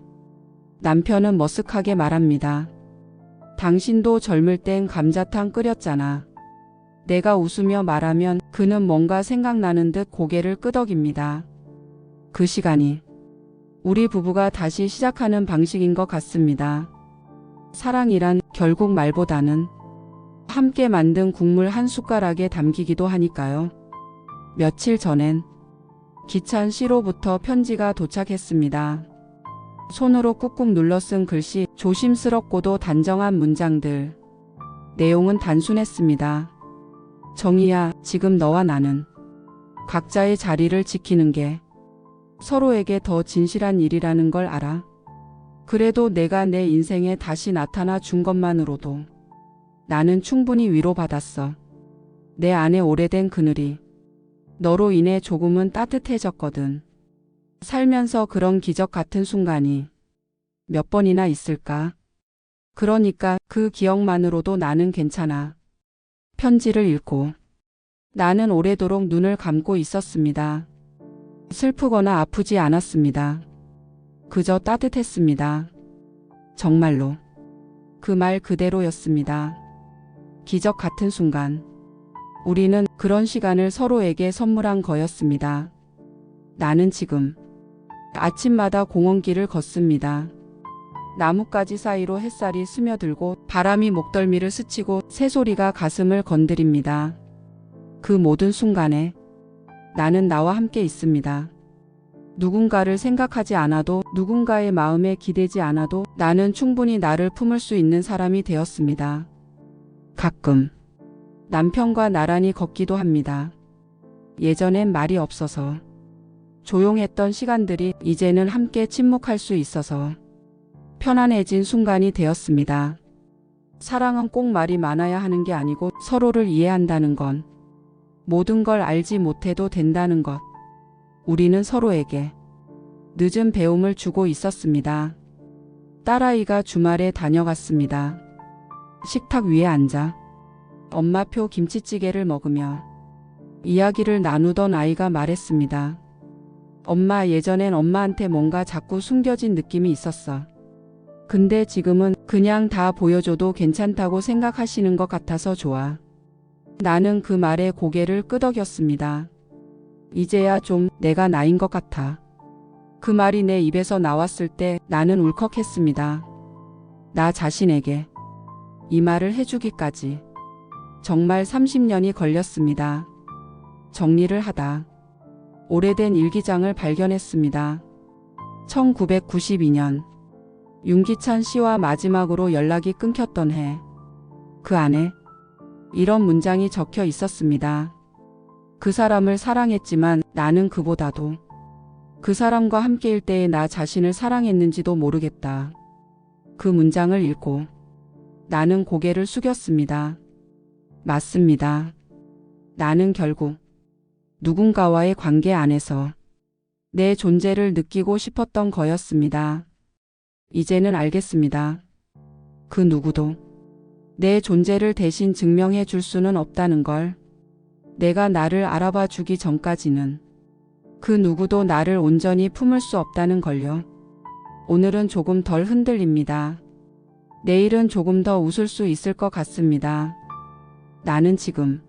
남편은 머쓱하게 말합니다. 당신도 젊을 땐 감자탕 끓였잖아. 내가 웃으며 말하면 그는 뭔가 생각나는 듯 고개를 끄덕입니다. 그 시간이 우리 부부가 다시 시작하는 방식인 것 같습니다. 사랑이란 결국 말보다는 함께 만든 국물 한 숟가락에 담기기도 하니까요. 며칠 전엔 기찬 씨로부터 편지가 도착했습니다. 손으로 꾹꾹 눌러 쓴 글씨, 조심스럽고도 단정한 문장들. 내용은 단순했습니다. 정희야, 지금 너와 나는 각자의 자리를 지키는 게 서로에게 더 진실한 일이라는 걸 알아. 그래도 내가 내 인생에 다시 나타나 준 것만으로도 나는 충분히 위로받았어. 내 안에 오래된 그늘이 너로 인해 조금은 따뜻해졌거든. 살면서 그런 기적 같은 순간이 몇 번이나 있을까? 그러니까 그 기억만으로도 나는 괜찮아. 편지를 읽고 나는 오래도록 눈을 감고 있었습니다. 슬프거나 아프지 않았습니다. 그저 따뜻했습니다. 정말로 그 말 그대로였습니다. 기적 같은 순간 우리는 그런 시간을 서로에게 선물한 거였습니다. 나는 지금 아침마다 공원길을 걷습니다. 나뭇가지 사이로 햇살이 스며들고 바람이 목덜미를 스치고 새소리가 가슴을 건드립니다. 그 모든 순간에 나는 나와 함께 있습니다. 누군가를 생각하지 않아도, 누군가의 마음에 기대지 않아도 나는 충분히 나를 품을 수 있는 사람이 되었습니다. 가끔 남편과 나란히 걷기도 합니다. 예전엔 말이 없어서 조용했던 시간들이 이제는 함께 침묵할 수 있어서 편안해진 순간이 되었습니다. 사랑은 꼭 말이 많아야 하는 게 아니고 서로를 이해한다는 건 모든 걸 알지 못해도 된다는 것. 우리는 서로에게 늦은 배움을 주고 있었습니다. 딸아이가 주말에 다녀갔습니다. 식탁 위에 앉아 엄마표 김치찌개를 먹으며 이야기를 나누던 아이가 말했습니다. 엄마, 예전엔 엄마한테 뭔가 자꾸 숨겨진 느낌이 있었어. 근데 지금은 그냥 다 보여줘도 괜찮다고 생각하시는 것 같아서 좋아. 나는 그 말에 고개를 끄덕였습니다. 이제야 좀 내가 나인 것 같아. 그 말이 내 입에서 나왔을 때 나는 울컥했습니다. 나 자신에게 이 말을 해주기까지 정말 30년이 걸렸습니다. 정리를 하다 오래된 일기장을 발견했습니다. 1992년 윤기찬 씨와 마지막으로 연락이 끊겼던 해. 그 안에 이런 문장이 적혀 있었습니다. 그 사람을 사랑했지만 나는 그보다도 그 사람과 함께일 때의 나 자신을 사랑했는지도 모르겠다. 그 문장을 읽고 나는 고개를 숙였습니다. 맞습니다. 나는 결국 누군가와의 관계 안에서 내 존재를 느끼고 싶었던 거였습니다. 이제는 알겠습니다. 그 누구도 내 존재를 대신 증명해 줄 수는 없다는 걸. 내가 나를 알아봐 주기 전까지는 그 누구도 나를 온전히 품을 수 없다는 걸요. 오늘은 조금 덜 흔들립니다. 내일은 조금 더 웃을 수 있을 것 같습니다. 나는 지금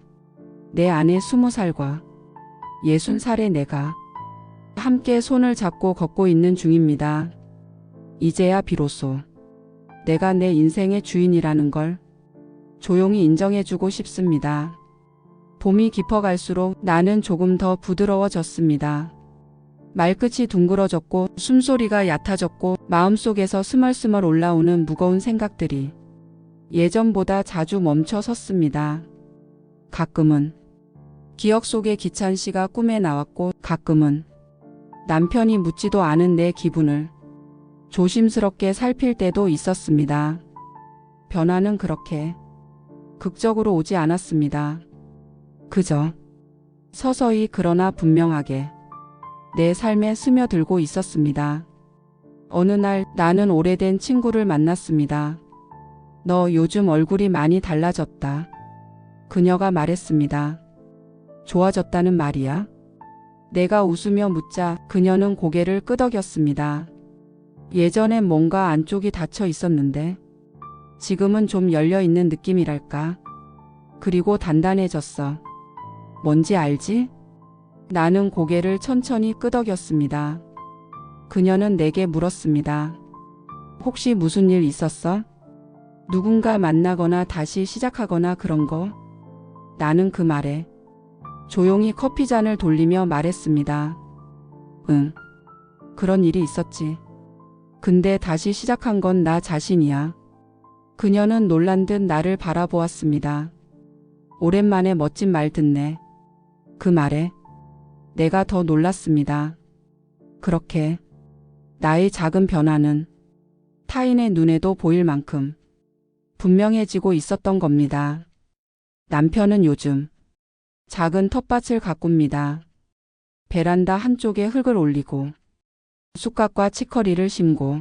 내 안에 20살과 60살의 내가 함께 손을 잡고 걷고 있는 중입니다. 이제야 비로소 내가 내 인생의 주인이라는 걸 조용히 인정해주고 싶습니다. 봄이 깊어갈수록 나는 조금 더 부드러워졌습니다. 말끝이 둥그러졌고 숨소리가 얕아졌고 마음속에서 스멀스멀 올라오는 무거운 생각들이 예전보다 자주 멈춰 섰습니다. 가끔은 기억 속의 기찬 씨가 꿈에 나왔고 가끔은 남편이 묻지도 않은 내 기분을 조심스럽게 살필 때도 있었습니다. 변화는 그렇게 극적으로 오지 않았습니다. 그저 서서히 그러나 분명하게 내 삶에 스며들고 있었습니다. 어느 날 나는 오래된 친구를 만났습니다. 너 요즘 얼굴이 많이 달라졌다. 그녀가 말했습니다. 좋아졌다는 말이야? 내가 웃으며 묻자 그녀는 고개를 끄덕였습니다. 예전엔 뭔가 안쪽이 닫혀 있었는데 지금은 좀 열려있는 느낌이랄까. 그리고 단단해졌어. 뭔지 알지? 나는 고개를 천천히 끄덕였습니다. 그녀는 내게 물었습니다. 혹시 무슨 일 있었어? 누군가 만나거나 다시 시작하거나 그런 거? 나는 그 말에 조용히 커피잔을 돌리며 말했습니다. 응, 그런 일이 있었지. 근데 다시 시작한 건 나 자신이야. 그녀는 놀란 듯 나를 바라보았습니다. 오랜만에 멋진 말 듣네. 그 말에 내가 더 놀랐습니다. 그렇게 나의 작은 변화는 타인의 눈에도 보일 만큼 분명해지고 있었던 겁니다. 남편은 요즘 작은 텃밭을 가꿉니다. 베란다 한쪽에 흙을 올리고 쑥갓과 치커리를 심고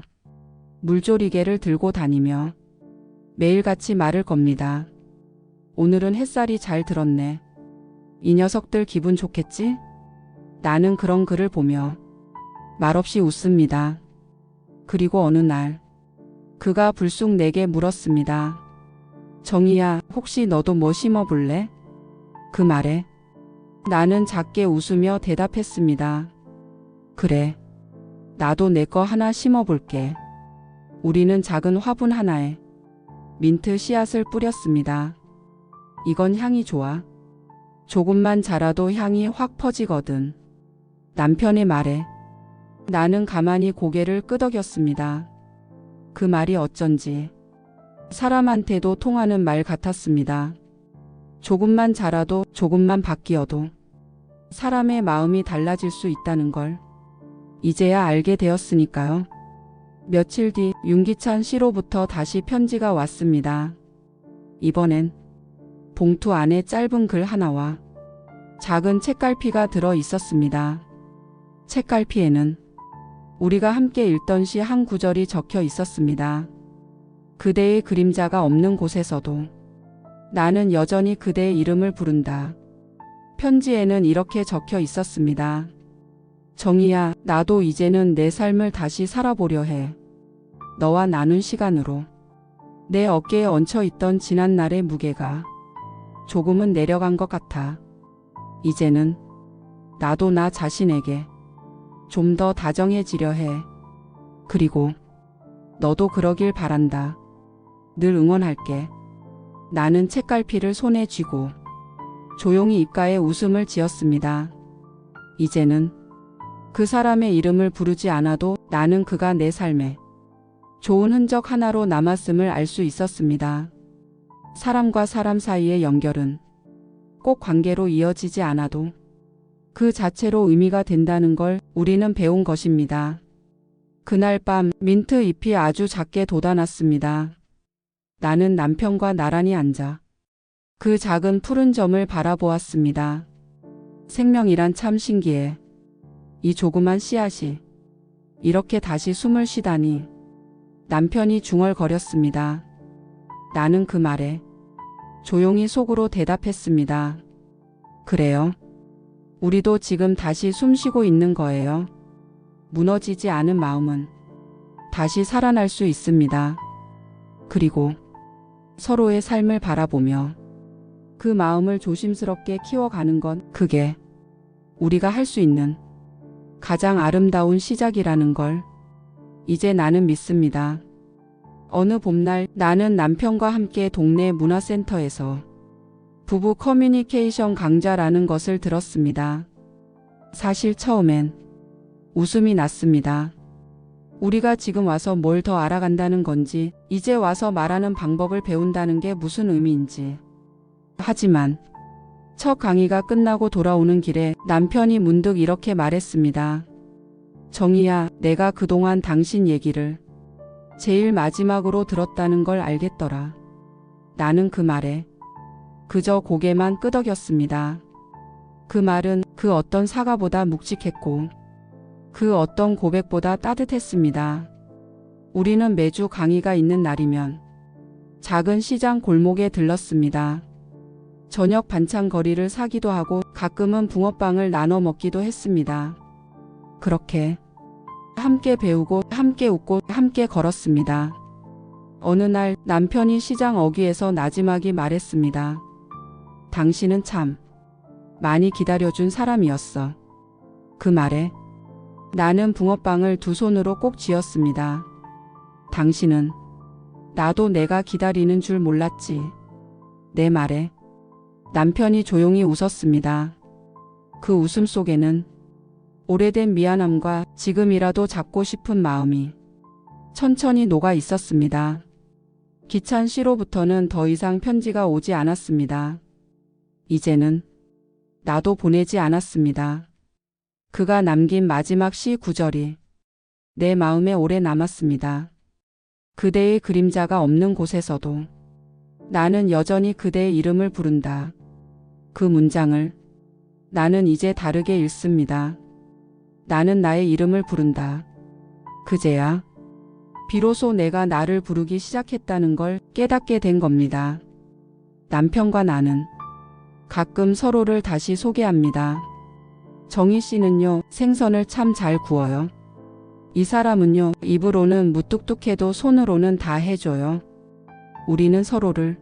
물조리개를 들고 다니며 매일같이 말을 겁니다. 오늘은 햇살이 잘 들었네. 이 녀석들 기분 좋겠지? 나는 그런 그를 보며 말없이 웃습니다. 그리고 어느 날 그가 불쑥 내게 물었습니다. 정희야, 혹시 너도 뭐 심어볼래? 그 말에 나는 작게 웃으며 대답했습니다. 그래, 나도 내 거 하나 심어볼게. 우리는 작은 화분 하나에 민트 씨앗을 뿌렸습니다. 이건 향이 좋아. 조금만 자라도 향이 확 퍼지거든. 남편의 말에 나는 가만히 고개를 끄덕였습니다. 그 말이 어쩐지 사람한테도 통하는 말 같았습니다. 조금만 자라도 조금만 바뀌어도 사람의 마음이 달라질 수 있다는 걸 이제야 알게 되었으니까요. 며칠 뒤 윤기찬 씨로부터 다시 편지가 왔습니다. 이번엔 봉투 안에 짧은 글 하나와 작은 책갈피가 들어 있었습니다. 책갈피에는 우리가 함께 읽던 시 한 구절이 적혀 있었습니다. 그대의 그림자가 없는 곳에서도 나는 여전히 그대의 이름을 부른다. 편지에는 이렇게 적혀 있었습니다. 정희야, 나도 이제는 내 삶을 다시 살아보려 해. 너와 나눈 시간으로 내 어깨에 얹혀있던 지난날의 무게가 조금은 내려간 것 같아. 이제는 나도 나 자신에게 좀 더 다정해지려 해. 그리고 너도 그러길 바란다. 늘 응원할게. 나는 책갈피를 손에 쥐고 조용히 입가에 웃음을 지었습니다. 이제는 그 사람의 이름을 부르지 않아도 나는 그가 내 삶에 좋은 흔적 하나로 남았음을 알 수 있었습니다. 사람과 사람 사이의 연결은 꼭 관계로 이어지지 않아도 그 자체로 의미가 된다는 걸 우리는 배운 것입니다. 그날 밤 민트 잎이 아주 작게 돋아났습니다. 나는 남편과 나란히 앉아 그 작은 푸른 점을 바라보았습니다. 생명이란 참 신기해. 이 조그만 씨앗이 이렇게 다시 숨을 쉬다니. 남편이 중얼거렸습니다. 나는 그 말에 조용히 속으로 대답했습니다. 그래요. 우리도 지금 다시 숨쉬고 있는 거예요. 무너지지 않은 마음은 다시 살아날 수 있습니다. 그리고 서로의 삶을 바라보며 그 마음을 조심스럽게 키워가는 건 그게 우리가 할 수 있는 가장 아름다운 시작이라는 걸 이제 나는 믿습니다. 어느 봄날 나는 남편과 함께 동네 문화센터에서 부부 커뮤니케이션 강좌라는 것을 들었습니다. 사실 처음엔 웃음이 났습니다. 우리가 지금 와서 뭘 더 알아간다는 건지, 이제 와서 말하는 방법을 배운다는 게 무슨 의미인지. 하지만 첫 강의가 끝나고 돌아오는 길에 남편이 문득 이렇게 말했습니다. 정희야, 내가 그동안 당신 얘기를 제일 마지막으로 들었다는 걸 알겠더라. 나는 그 말에 그저 고개만 끄덕였습니다. 그 말은 그 어떤 사과보다 묵직했고 그 어떤 고백보다 따뜻했습니다. 우리는 매주 강의가 있는 날이면 작은 시장 골목에 들렀습니다. 저녁 반찬 거리를 사기도 하고 가끔은 붕어빵을 나눠 먹기도 했습니다. 그렇게 함께 배우고 함께 웃고 함께 걸었습니다. 어느 날 남편이 시장 어귀에서 나지막이 말했습니다. 당신은 참 많이 기다려준 사람이었어. 그 말에 나는 붕어빵을 두 손으로 꼭 쥐었습니다. 당신은 나도 내가 기다리는 줄 몰랐지. 내 말에 남편이 조용히 웃었습니다. 그 웃음 속에는 오래된 미안함과 지금이라도 잡고 싶은 마음이 천천히 녹아 있었습니다. 기찬 씨로부터는 더 이상 편지가 오지 않았습니다. 이제는 나도 보내지 않았습니다. 그가 남긴 마지막 시 구절이 내 마음에 오래 남았습니다. 그대의 그림자가 없는 곳에서도 나는 여전히 그대의 이름을 부른다. 그 문장을 나는 이제 다르게 읽습니다. 나는 나의 이름을 부른다. 그제야 비로소 내가 나를 부르기 시작했다는 걸 깨닫게 된 겁니다. 남편과 나는 가끔 서로를 다시 소개합니다. 정희 씨는요, 생선을 참 잘 구워요. 이 사람은요, 입으로는 무뚝뚝해도 손으로는 다 해줘요. 우리는 서로를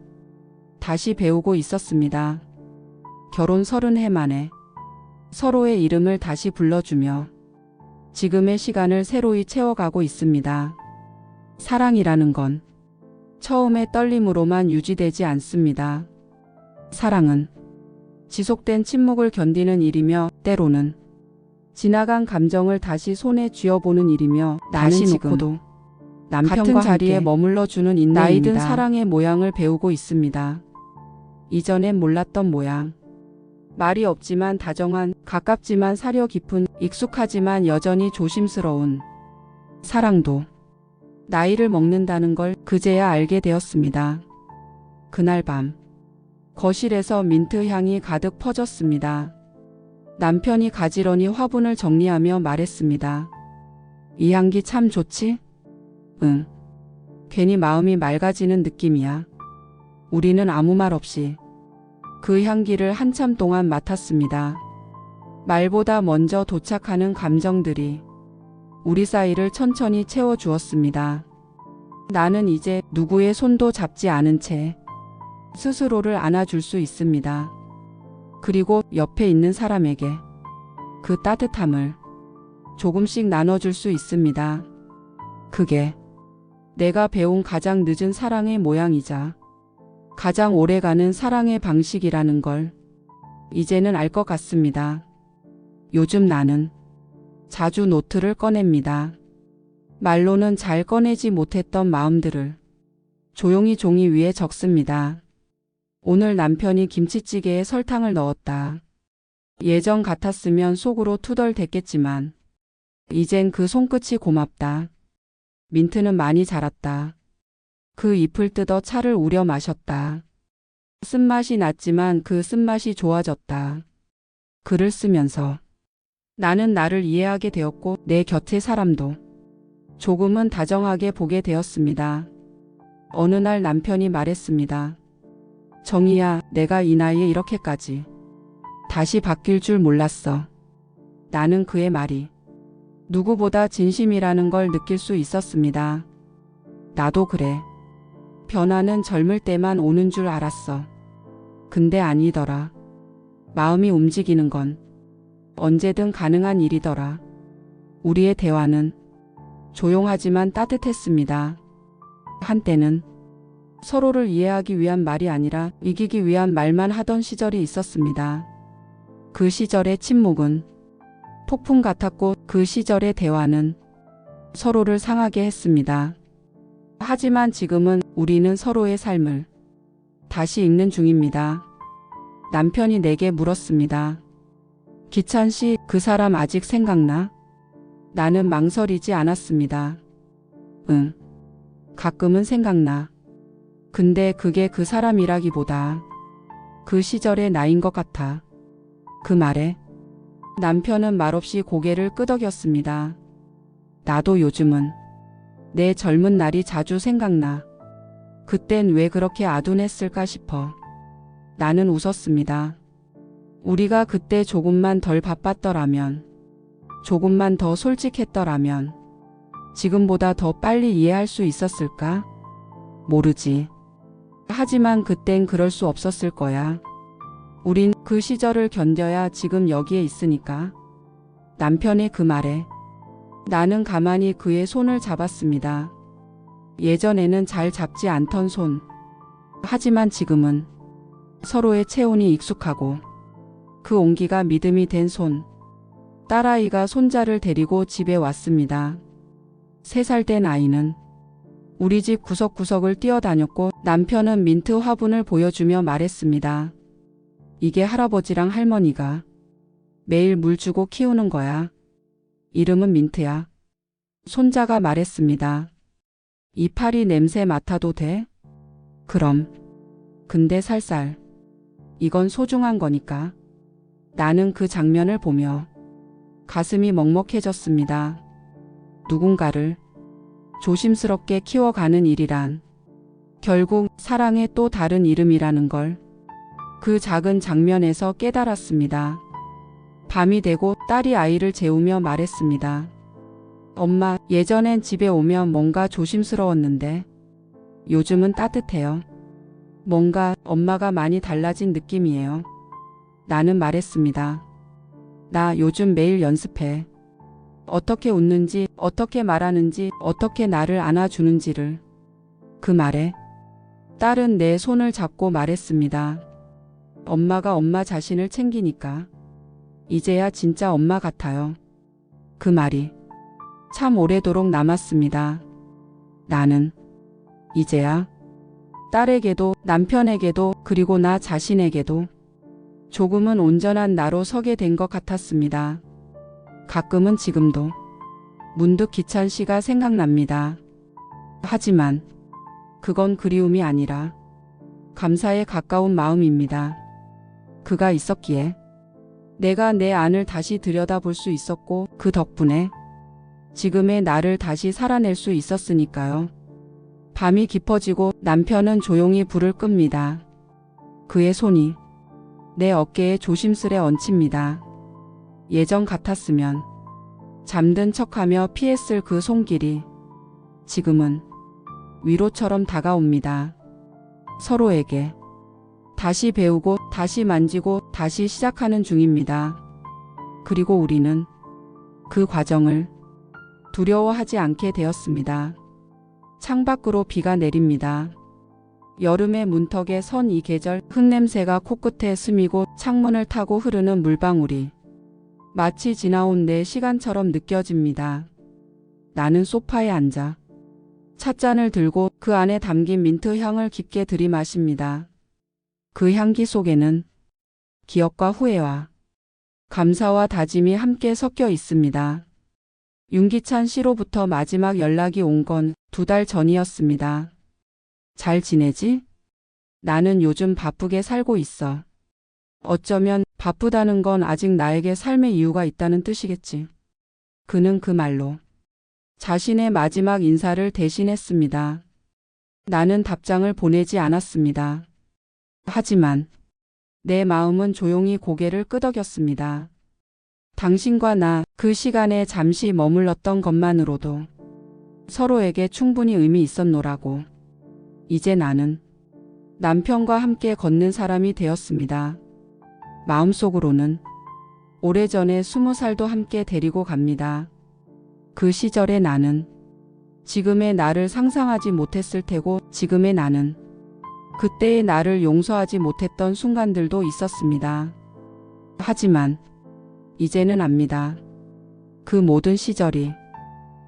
다시 배우고 있었습니다. 결혼 30해 만에 서로의 이름을 다시 불러주며 지금의 시간을 새로이 채워가고 있습니다. 사랑이라는 건 처음의 떨림으로만 유지되지 않습니다. 사랑은 지속된 침묵을 견디는 일이며 때로는 지나간 감정을 다시 손에 쥐어보는 일이며 나는 지금도 남편과 같은 자리에 머물러주는 인내입니다. 나이든 사랑의 모양을 배우고 있습니다. 이전엔 몰랐던 모양. 말이 없지만 다정한, 가깝지만 사려 깊은, 익숙하지만 여전히 조심스러운 사랑도 나이를 먹는다는 걸 그제야 알게 되었습니다. 그날 밤 거실에서 민트 향이 가득 퍼졌습니다. 남편이 가지런히 화분을 정리하며 말했습니다. 이 향기 참 좋지? 응. 괜히 마음이 맑아지는 느낌이야. 우리는 아무 말 없이 그 향기를 한참 동안 맡았습니다. 말보다 먼저 도착하는 감정들이 우리 사이를 천천히 채워주었습니다. 나는 이제 누구의 손도 잡지 않은 채 스스로를 안아줄 수 있습니다. 그리고 옆에 있는 사람에게 그 따뜻함을 조금씩 나눠줄 수 있습니다. 그게 내가 배운 가장 늦은 사랑의 모양이자 가장 오래가는 사랑의 방식이라는 걸 이제는 알 것 같습니다. 요즘 나는 자주 노트를 꺼냅니다. 말로는 잘 꺼내지 못했던 마음들을 조용히 종이 위에 적습니다. 오늘 남편이 김치찌개에 설탕을 넣었다. 예전 같았으면 속으로 투덜댔겠지만 이젠 그 손끝이 고맙다. 민트는 많이 자랐다. 그 잎을 뜯어 차를 우려 마셨다. 쓴맛이 났지만 그 쓴맛이 좋아졌다. 글을 쓰면서 나는 나를 이해하게 되었고 내 곁의 사람도 조금은 다정하게 보게 되었습니다. 어느 날 남편이 말했습니다. 정희야, 내가 이 나이에 이렇게까지 다시 바뀔 줄 몰랐어. 나는 그의 말이 누구보다 진심이라는 걸 느낄 수 있었습니다. 나도 그래. 변화는 젊을 때만 오는 줄 알았어. 근데 아니더라. 마음이 움직이는 건 언제든 가능한 일이더라. 우리의 대화는 조용하지만 따뜻했습니다. 한때는 서로를 이해하기 위한 말이 아니라 이기기 위한 말만 하던 시절이 있었습니다. 그 시절의 침묵은 폭풍 같았고 그 시절의 대화는 서로를 상하게 했습니다. 하지만 지금은 우리는 서로의 삶을 다시 읽는 중입니다. 남편이 내게 물었습니다. 기찬 씨, 그 사람 아직 생각나? 나는 망설이지 않았습니다. 응. 가끔은 생각나. 근데 그게 그 사람이라기보다 그 시절의 나인 것 같아. 그 말에 남편은 말없이 고개를 끄덕였습니다. 나도 요즘은 내 젊은 날이 자주 생각나. 그땐 왜 그렇게 아둔했을까 싶어. 나는 웃었습니다. 우리가 그때 조금만 덜 바빴더라면, 조금만 더 솔직했더라면, 지금보다 더 빨리 이해할 수 있었을까? 모르지. 하지만 그땐 그럴 수 없었을 거야. 우린 그 시절을 견뎌야 지금 여기에 있으니까. 남편의 그 말에 나는 가만히 그의 손을 잡았습니다. 예전에는 잘 잡지 않던 손. 하지만 지금은 서로의 체온이 익숙하고 그 온기가 믿음이 된 손. 딸아이가 손자를 데리고 집에 왔습니다. 3살 된 아이는 우리 집 구석구석을 뛰어다녔고 남편은 민트 화분을 보여주며 말했습니다. 이게 할아버지랑 할머니가 매일 물 주고 키우는 거야. 이름은 민트야. 손자가 말했습니다. 이파리 냄새 맡아도 돼? 그럼. 근데 살살. 이건 소중한 거니까. 나는 그 장면을 보며 가슴이 먹먹해졌습니다. 누군가를 조심스럽게 키워가는 일이란 결국 사랑의 또 다른 이름이라는 걸 그 작은 장면에서 깨달았습니다. 밤이 되고 딸이 아이를 재우며 말했습니다. 엄마, 예전엔 집에 오면 뭔가 조심스러웠는데 요즘은 따뜻해요. 뭔가 엄마가 많이 달라진 느낌이에요. 나는 말했습니다. 나 요즘 매일 연습해. 어떻게 웃는지, 어떻게 말하는지, 어떻게 나를 안아주는지를. 그 말에 딸은 내 손을 잡고 말했습니다. 엄마가 엄마 자신을 챙기니까 이제야 진짜 엄마 같아요. 그 말이 참 오래도록 남았습니다. 나는 이제야 딸에게도 남편에게도 그리고 나 자신에게도 조금은 온전한 나로 서게 된 것 같았습니다. 가끔은 지금도 문득 기찬 씨가 생각납니다. 하지만 그건 그리움이 아니라 감사에 가까운 마음입니다. 그가 있었기에 내가 내 안을 다시 들여다볼 수 있었고 그 덕분에 지금의 나를 다시 살아낼 수 있었으니까요. 밤이 깊어지고 남편은 조용히 불을 끕니다. 그의 손이 내 어깨에 조심스레 얹힙니다. 예전 같았으면 잠든 척하며 피했을 그 손길이 지금은 위로처럼 다가옵니다. 서로에게 다시 배우고 다시 만지고 다시 시작하는 중입니다. 그리고 우리는 그 과정을 두려워하지 않게 되었습니다. 창밖으로 비가 내립니다. 여름의 문턱에 선 이 계절 흙냄새가 코끝에 스미고 창문을 타고 흐르는 물방울이 마치 지나온 내 시간처럼 느껴집니다. 나는 소파에 앉아 찻잔을 들고 그 안에 담긴 민트 향을 깊게 들이마십니다. 그 향기 속에는 기억과 후회와 감사와 다짐이 함께 섞여 있습니다. 윤기찬 씨로부터 마지막 연락이 온 건 2달 전이었습니다. 잘 지내지? 나는 요즘 바쁘게 살고 있어. 어쩌면 바쁘다는 건 아직 나에게 삶의 이유가 있다는 뜻이겠지. 그는 그 말로 자신의 마지막 인사를 대신했습니다. 나는 답장을 보내지 않았습니다. 하지만 내 마음은 조용히 고개를 끄덕였습니다. 당신과 나 그 시간에 잠시 머물렀던 것만으로도 서로에게 충분히 의미 있었노라고. 이제 나는 남편과 함께 걷는 사람이 되었습니다. 마음속으로는 오래전에 20살도 함께 데리고 갑니다. 그 시절의 나는 지금의 나를 상상하지 못했을 테고 지금의 나는 그때의 나를 용서하지 못했던 순간들도 있었습니다. 하지만 이제는 압니다. 그 모든 시절이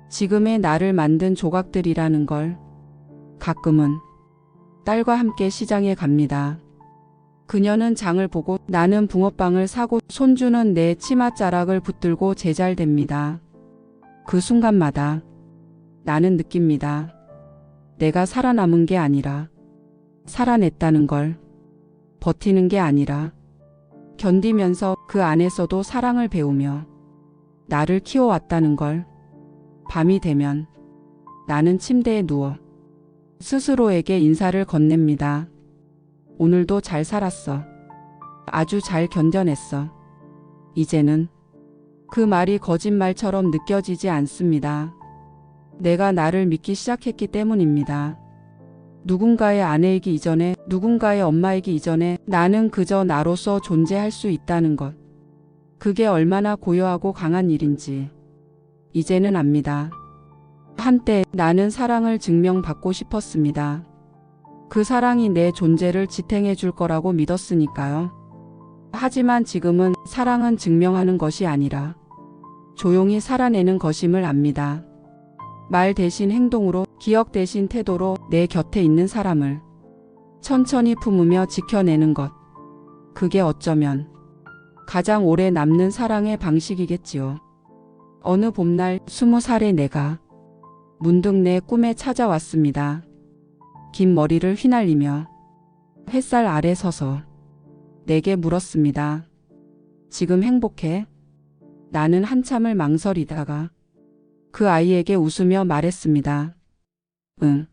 지금의 나를 만든 조각들이라는 걸. 가끔은 딸과 함께 시장에 갑니다. 그녀는 장을 보고 나는 붕어빵을 사고 손주는 내 치맛자락을 붙들고 제잘됩니다. 그 순간마다 나는 느낍니다. 내가 살아남은 게 아니라 살아냈다는 걸. 버티는 게 아니라 견디면서 그 안에서도 사랑을 배우며 나를 키워왔다는 걸. 밤이 되면 나는 침대에 누워 스스로에게 인사를 건넵니다. 오늘도 잘 살았어. 아주 잘 견뎌냈어. 이제는 그 말이 거짓말처럼 느껴지지 않습니다. 내가 나를 믿기 시작했기 때문입니다. 누군가의 아내이기 이전에, 누군가의 엄마이기 이전에 나는 그저 나로서 존재할 수 있다는 것. 그게 얼마나 고요하고 강한 일인지 이제는 압니다. 한때 나는 사랑을 증명받고 싶었습니다. 그 사랑이 내 존재를 지탱해 줄 거라고 믿었으니까요. 하지만 지금은 사랑은 증명하는 것이 아니라 조용히 살아내는 것임을 압니다. 말 대신 행동으로, 기억 대신 태도로 내 곁에 있는 사람을 천천히 품으며 지켜내는 것. 그게 어쩌면 가장 오래 남는 사랑의 방식이겠지요. 어느 봄날 20살의 내가 문득 내 꿈에 찾아왔습니다. 긴 머리를 휘날리며 햇살 아래 서서 내게 물었습니다. 지금 행복해? 나는 한참을 망설이다가 그 아이에게 웃으며 말했습니다. 응.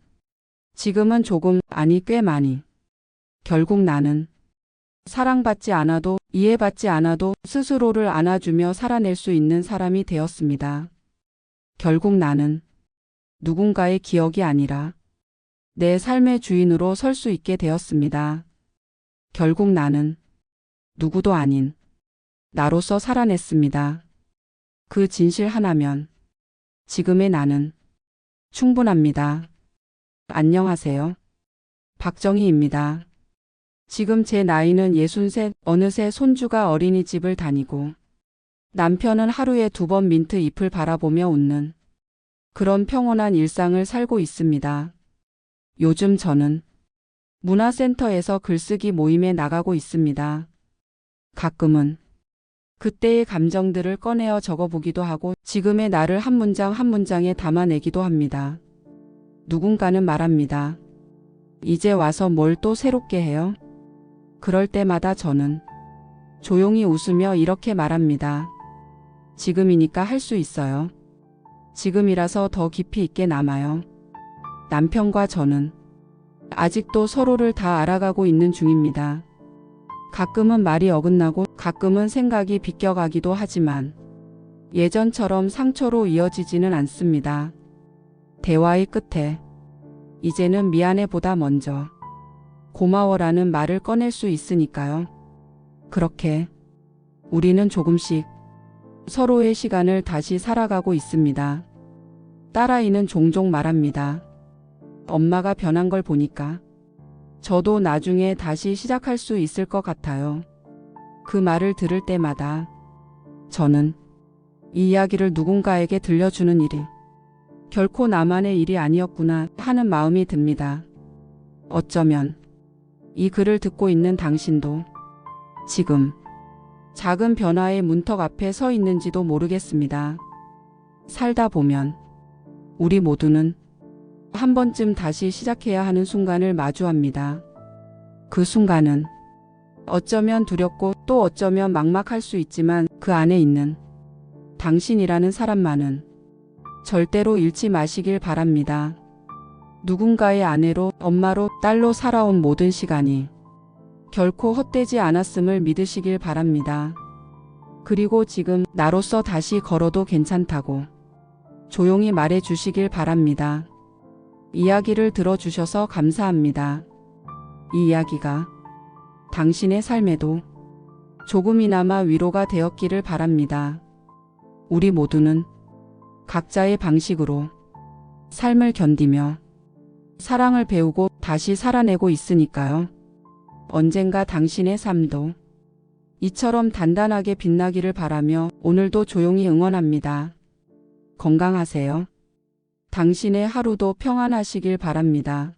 지금은 조금, 아니 꽤 많이. 결국 나는 사랑받지 않아도, 이해받지 않아도 스스로를 안아주며 살아낼 수 있는 사람이 되었습니다. 결국 나는 누군가의 기억이 아니라 내 삶의 주인으로 설 수 있게 되었습니다. 결국 나는 누구도 아닌 나로서 살아냈습니다. 그 진실 하나면 지금의 나는 충분합니다. 안녕하세요. 박정희입니다. 지금 제 나이는 63, 어느새 손주가 어린이집을 다니고 남편은 하루에 2번 민트 잎을 바라보며 웃는 그런 평온한 일상을 살고 있습니다. 요즘 저는 문화센터에서 글쓰기 모임에 나가고 있습니다. 가끔은 그때의 감정들을 꺼내어 적어보기도 하고 지금의 나를 한 문장 한 문장에 담아내기도 합니다. 누군가는 말합니다. 이제 와서 뭘 또 새롭게 해요? 그럴 때마다 저는 조용히 웃으며 이렇게 말합니다. 지금이니까 할 수 있어요. 지금이라서 더 깊이 있게 남아요. 남편과 저는 아직도 서로를 다 알아가고 있는 중입니다. 가끔은 말이 어긋나고 가끔은 생각이 비껴가기도 하지만 예전처럼 상처로 이어지지는 않습니다. 대화의 끝에 이제는 미안해보다 먼저 고마워라는 말을 꺼낼 수 있으니까요. 그렇게 우리는 조금씩 서로의 시간을 다시 살아가고 있습니다. 딸아이는 종종 말합니다. 엄마가 변한 걸 보니까 저도 나중에 다시 시작할 수 있을 것 같아요. 그 말을 들을 때마다 저는 이 이야기를 누군가에게 들려주는 일이 결코 나만의 일이 아니었구나 하는 마음이 듭니다. 어쩌면 이 글을 듣고 있는 당신도 지금 작은 변화의 문턱 앞에 서 있는지도 모르겠습니다. 살다 보면 우리 모두는 한 번쯤 다시 시작해야 하는 순간을 마주합니다. 그 순간은 어쩌면 두렵고 또 어쩌면 막막할 수 있지만 그 안에 있는 당신이라는 사람만은 절대로 잃지 마시길 바랍니다. 누군가의 아내로, 엄마로, 딸로 살아온 모든 시간이 결코 헛되지 않았음을 믿으시길 바랍니다. 그리고 지금 나로서 다시 걸어도 괜찮다고 조용히 말해 주시길 바랍니다. 이야기를 들어주셔서 감사합니다. 이 이야기가 당신의 삶에도 조금이나마 위로가 되었기를 바랍니다. 우리 모두는 각자의 방식으로 삶을 견디며 사랑을 배우고 다시 살아내고 있으니까요. 언젠가 당신의 삶도 이처럼 단단하게 빛나기를 바라며 오늘도 조용히 응원합니다. 건강하세요. 당신의 하루도 평안하시길 바랍니다.